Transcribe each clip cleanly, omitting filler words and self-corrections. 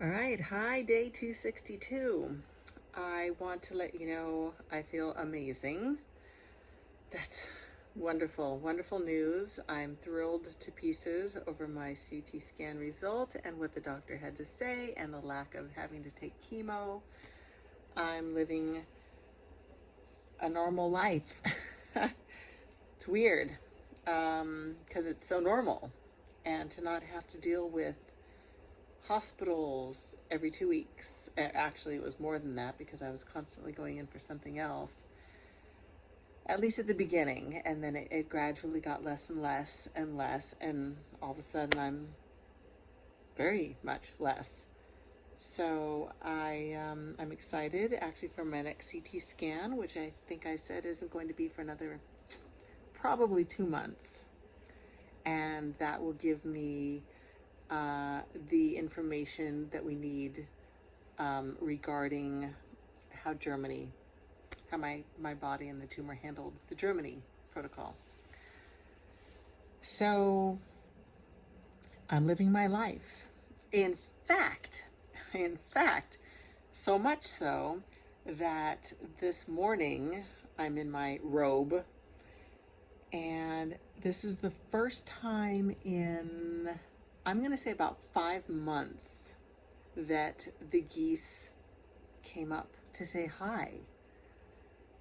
All right, hi, day 262. I want to let you know I feel amazing. That's wonderful, wonderful news. I'm thrilled to pieces over my CT scan result and what the doctor had to say and the lack of having to take chemo. I'm living a normal life. It's weird because it's so normal, and to not have to deal with hospitals every 2 weeks. Actually, it was more than that because I was constantly going in for something else, at least at the beginning, and then it gradually got less and less and less, and all of a sudden I'm very much less. So I'm excited actually for my next CT scan, which I think I said isn't going to be for another probably 2 months, and that will give me the information that we need regarding how my body and the tumor handled the Germany protocol. So I'm living my life. In fact, so much so that this morning I'm in my robe, and this is the first time in, I'm going to say, about 5 months that the geese came up to say hi.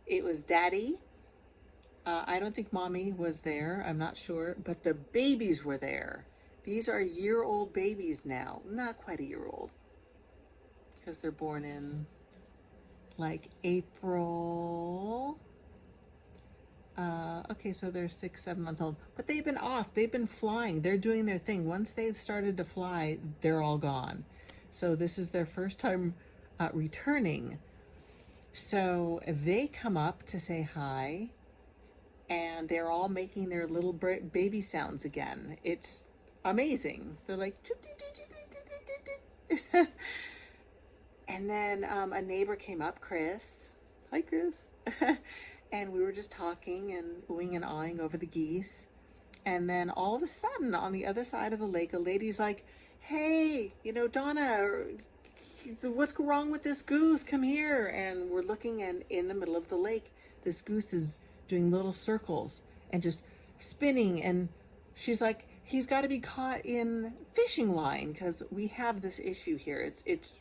It was Daddy. I don't think Mommy was there. I'm not sure. But the babies were there. These are year-old babies now. Not quite a year old, because they're born in like April. Okay, so they're 6, 7 months old. But they've been off. They've been flying. They're doing their thing. Once they've started to fly, they're all gone. So this is their first time returning. So they come up to say hi, and they're all making their little baby sounds again. It's amazing. They're like, and then a neighbor came up, Chris. Hi, Chris. And we were just talking and oohing and awing over the geese. And then all of a sudden, on the other side of the lake, a lady's like, hey, Donna, what's wrong with this goose? Come here. And we're looking, and in the middle of the lake, this goose is doing little circles and just spinning. And she's like, he's got to be caught in fishing line, because we have this issue here. It's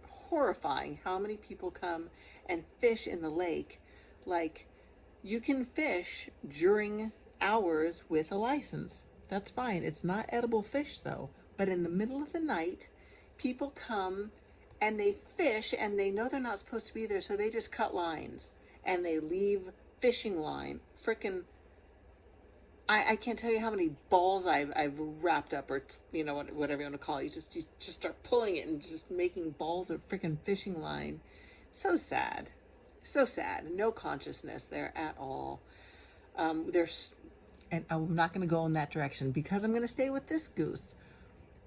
horrifying how many people come and fish in the lake. Like, you can fish during hours with a license. That's fine. It's not edible fish, though. But in the middle of the night, people come and they fish, and they know they're not supposed to be there, so they just cut lines and they leave fishing line. Frickin', I can't tell you how many balls I've wrapped up, or whatever you want to call it. You just start pulling it and just making balls of frickin' fishing line. So sad. So sad. No consciousness there at all. And I'm not going to go in that direction because I'm going to stay with this goose.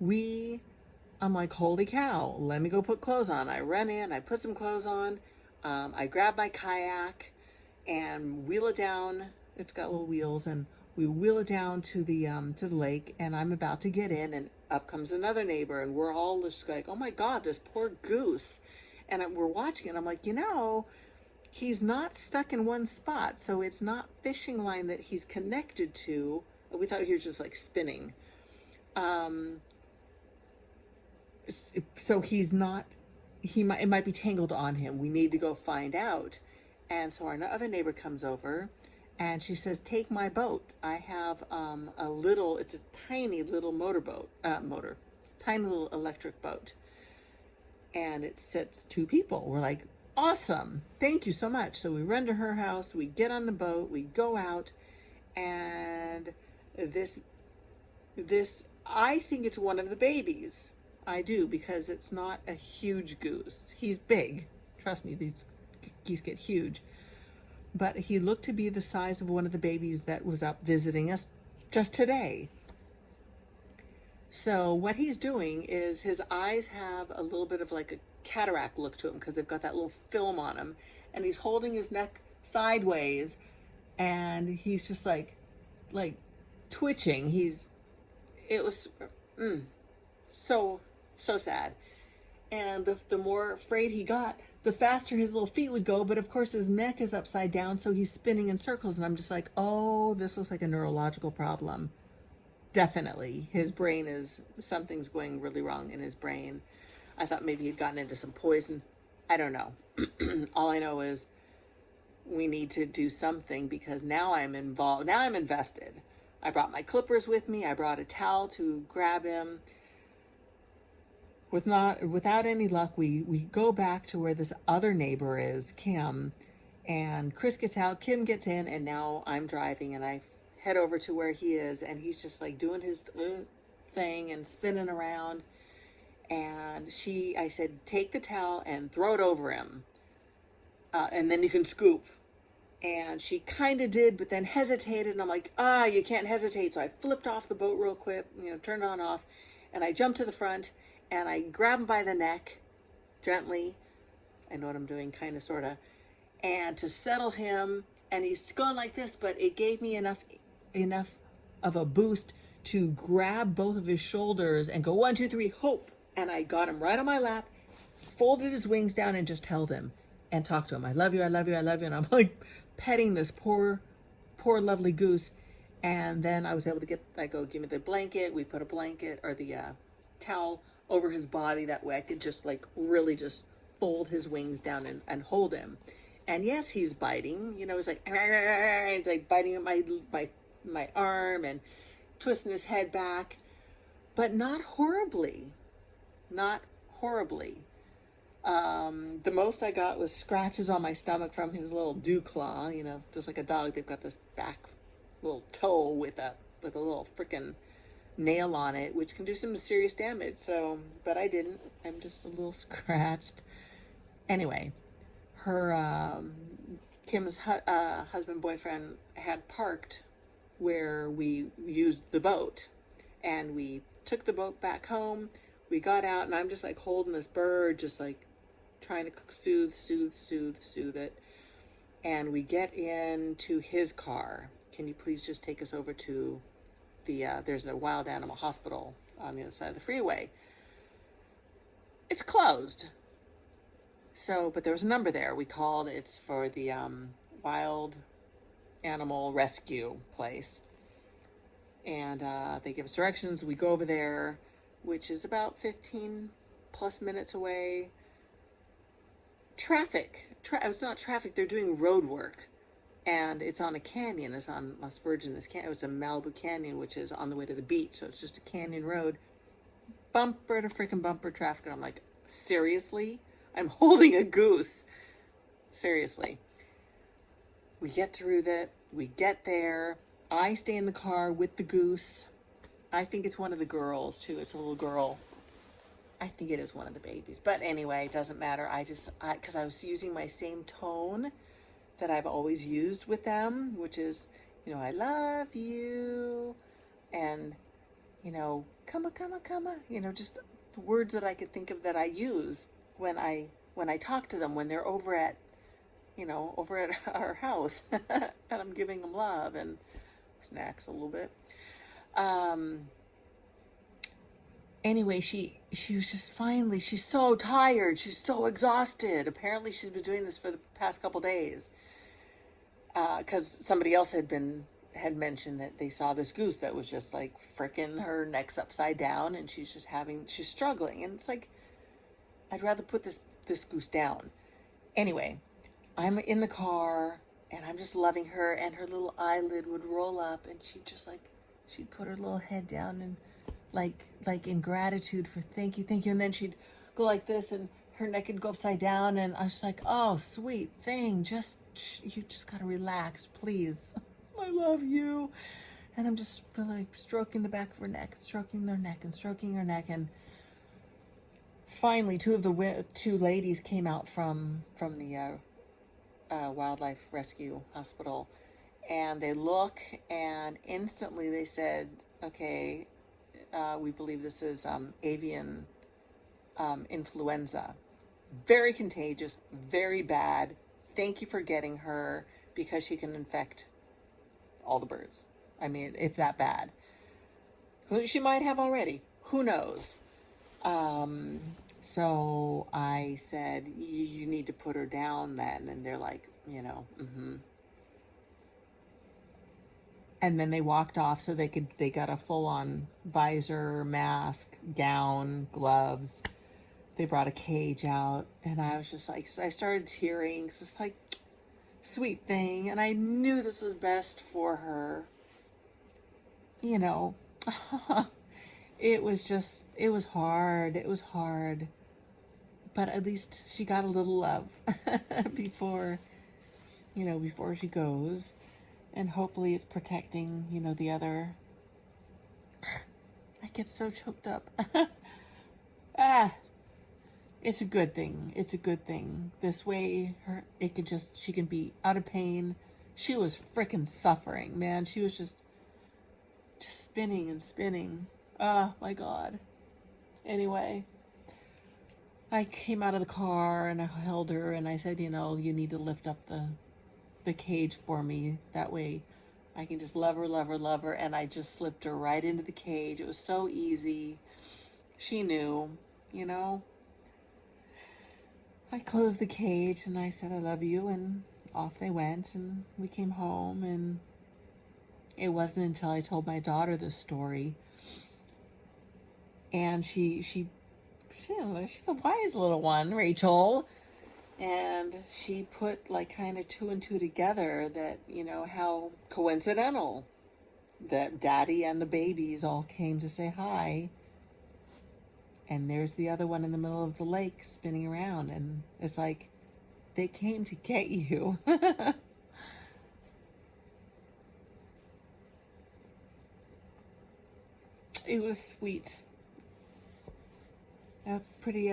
I'm like, holy cow, let me go put clothes on. I run in, I put some clothes on. I grab my kayak and wheel it down. It's got little wheels, and we wheel it down to the lake, and I'm about to get in, and up comes another neighbor, and we're all just like, oh my God, this poor goose. And we're watching it. I'm like, he's not stuck in one spot, so it's not fishing line that he's connected to. We thought he was just like spinning. So he's not, it might be tangled on him. We need to go find out. And so our other neighbor comes over, and she says, take my boat. I have it's a tiny little tiny little electric boat. And it sits 2 people. We're like, awesome, thank you so much. So we run to her house, we get on the boat, we go out, and this I think it's one of the babies. I do, because it's not a huge goose. He's big. Trust me, these geese get huge. But he looked to be the size of one of the babies that was up visiting us just today. So what he's doing is his eyes have a little bit of like a cataract look to him, because they've got that little film on him, and he's holding his neck sideways, and he's just like twitching. It was so sad. And the more afraid he got, the faster his little feet would go. But of course, his neck is upside down, so he's spinning in circles. And I'm just like, oh, this looks like a neurological problem. Definitely. His brain is, something's going really wrong in his brain. I thought maybe he'd gotten into some poison. I don't know. All I know is we need to do something because now I'm involved. Now I'm invested. I brought my clippers with me. I brought a towel to grab him. Without any luck, we go back to where this other neighbor is, Kim, and Chris gets out, Kim gets in, and now I'm driving, and I head over to where he is, and he's just like doing his thing and spinning around. And I said, take the towel and throw it over him, and then you can scoop. And she kind of did, but then hesitated, and I'm like, you can't hesitate. So I flipped off the boat real quick, turned it on off, and I jumped to the front, and I grab him by the neck, gently. I know what I'm doing, kind of, sort of. And to settle him, and he's going like this, but it gave me enough of a boost to grab both of his shoulders and go 1, 2, 3, hope. And I got him right on my lap, folded his wings down, and just held him and talked to him. I love you, I love you, I love you. And I'm like petting this poor, lovely goose. And then I was able to I go, give me the blanket. We put a blanket or the towel over his body. That way I could just like really just fold his wings down and hold him. And yes, he's biting, he's like, he's like biting at my arm and twisting his head back, but not horribly. The most I got was scratches on my stomach from his little dew claw, just like a dog. They've got this back little toe with a little freaking nail on it, which can do some serious damage. So, but I didn't. I'm just a little scratched. Anyway, her Kim's husband boyfriend had parked where we used the boat, and we took the boat back home. We got out, and I'm just like holding this bird, just like trying to soothe it. And we get into his car. Can you please just take us over to there's a wild animal hospital on the other side of the freeway. It's closed. So, but there was a number there. We called. It's for the wild animal rescue place. And they give us directions. We go over there, which is about 15 plus minutes away. It's not traffic. They're doing road work. And it's on a canyon. It's on Las Virgenes Canyon. It's a Malibu Canyon, which is on the way to the beach. So it's just a canyon road. Bumper to freaking bumper traffic. And I'm like, seriously? I'm holding a goose. Seriously. We get through that. We get there. I stay in the car with the goose. I think it's one of the girls, too. It's a little girl. I think it is one of the babies. But anyway, it doesn't matter. Because I was using my same tone that I've always used with them, which is, I love you. And, come on. Just the words that I could think of that I use when I talk to them, when they're over at our house and I'm giving them love and snacks a little bit. Anyway, she was just finally, she's so tired. She's so exhausted. Apparently she's been doing this for the past couple days. Cause somebody else had mentioned that they saw this goose that was just like frickin' her neck's upside down and she's struggling. And it's like, I'd rather put this goose down. Anyway, I'm in the car and I'm just loving her, and her little eyelid would roll up and she'd put her little head down and like in gratitude for thank you. And then she'd go like this and her neck would go upside down, and I was like, oh, sweet thing. You just gotta relax, please. I love you. And I'm just like stroking the back of her neck, stroking their neck and stroking her neck. And finally, two ladies came out from the wildlife rescue hospital, and they look, and instantly they said, okay, we believe this is avian influenza. Very contagious, very bad. Thank you for getting her, because she can infect all the birds. I mean, it's that bad. She might have already. Who knows? So I said, you need to put her down then. And they're like, mm-hmm. And then they walked off so they got a full on visor, mask, gown, gloves. They brought a cage out, and I was just like, so I started tearing. So it's like, sweet thing. And I knew this was best for her. You know, it was hard. It was hard. But at least she got a little love before, before she goes. And hopefully it's protecting, the other. I get so choked up. It's a good thing. It's a good thing. This way, she can be out of pain. She was freaking suffering, man. She was just spinning and spinning. Oh my God. Anyway, I came out of the car and I held her and I said, you need to lift up the cage for me. That way I can just love her. And I just slipped her right into the cage. It was so easy. She knew, I closed the cage and I said, I love you. And off they went and we came home. And it wasn't until I told my daughter this story. And she's a wise little one, Rachel. And she put like kind of two and two together that, how coincidental that Daddy and the babies all came to say hi. And there's the other one in the middle of the lake spinning around. And it's like, they came to get you. It was sweet. That's pretty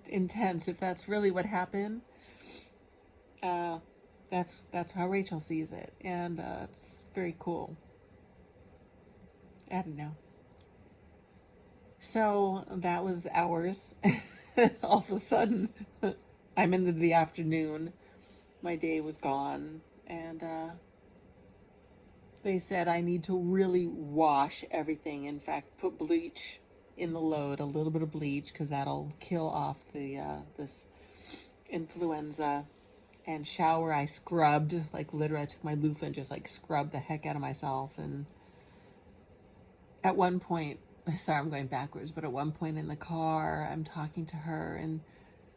intense. If that's really what happened, that's how Rachel sees it, and it's very cool. I don't know. So that was hours. All of a sudden, I'm in the afternoon. My day was gone, and they said I need to really wash everything. In fact, put bleach in the load, a little bit of bleach, because that'll kill off this influenza. And shower, I scrubbed, like literally I took my loofah and just like scrubbed the heck out of myself. And at one point, sorry, I'm going backwards, but at one point in the car, I'm talking to her and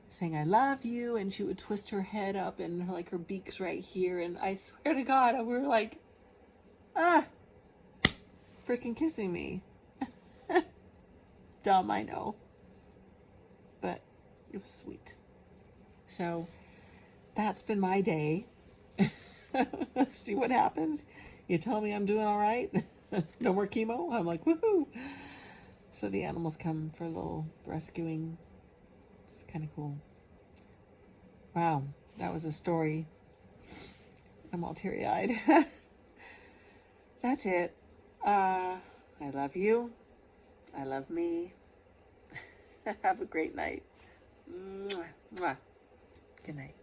saying, I love you. And she would twist her head up and her beak's right here. And I swear to God, we were like, freaking kissing me. Dumb, I know. But it was sweet. So that's been my day. See what happens. You tell me I'm doing all right. No more chemo. I'm like, woohoo. So the animals come for a little rescuing. It's kind of cool. Wow, that was a story. I'm all teary-eyed. That's it. I love you. I love me. Have a great night. Mwah. Mwah. Good night.